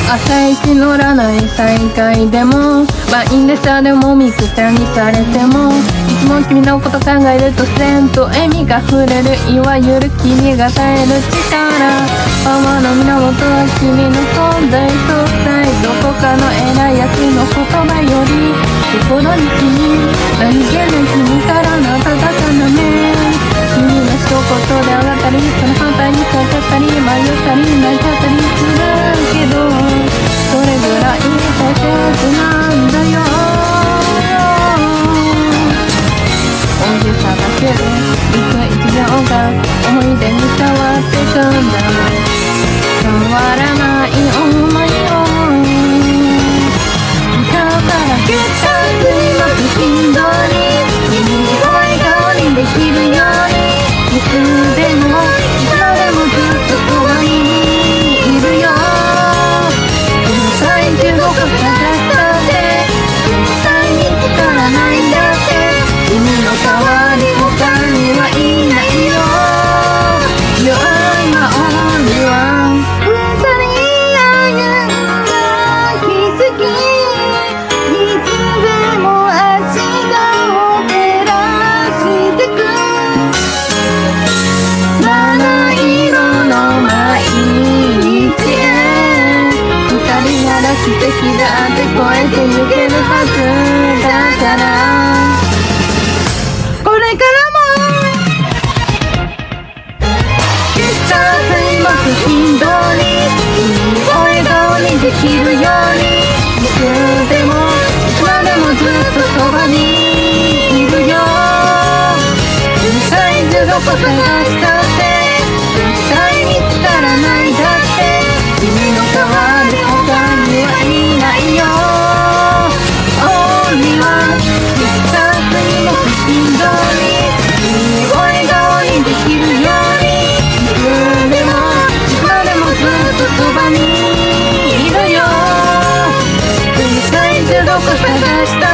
朝一乗らない再会でも満員電車でもみくちゃにされても、いつも君のこと考えると自然と笑みが触れる、いわゆる君が耐える力。パワーの源は君の存在とさえ、どこかの偉いやつの言葉より心に君、何気ない君からの温かな目、君の一言で上がったりその反対に下がったり迷ったり泣いたりするけど、それぐらい大切なんだよ。大げさだけど一秒が思い出に変わってくんだ。変わらない思いを今日から月火水木金土に君を笑顔にできるように、いつでもいつまでもずっとそばにいるよ。世界中どこ探したって絶対見つからないんだって、君の代わり他にはいないよ。 You are my only one。 二人歩んだ奇跡、いつでも足が照らしてく七色の毎日へ、二人なら奇跡だって超えてゆけるはずだから、これからも月火水木金土に君を笑顔にできるように、いつでもいつまでもずっとそばにいるよ。世界中どこ探したって絶対見つからないだって、君の代わり他にはいないよ。 Only one。 月火水木金土に君を笑顔にできるように、いつでもいつまでもずっとそばにいるよ。世界中どこ探した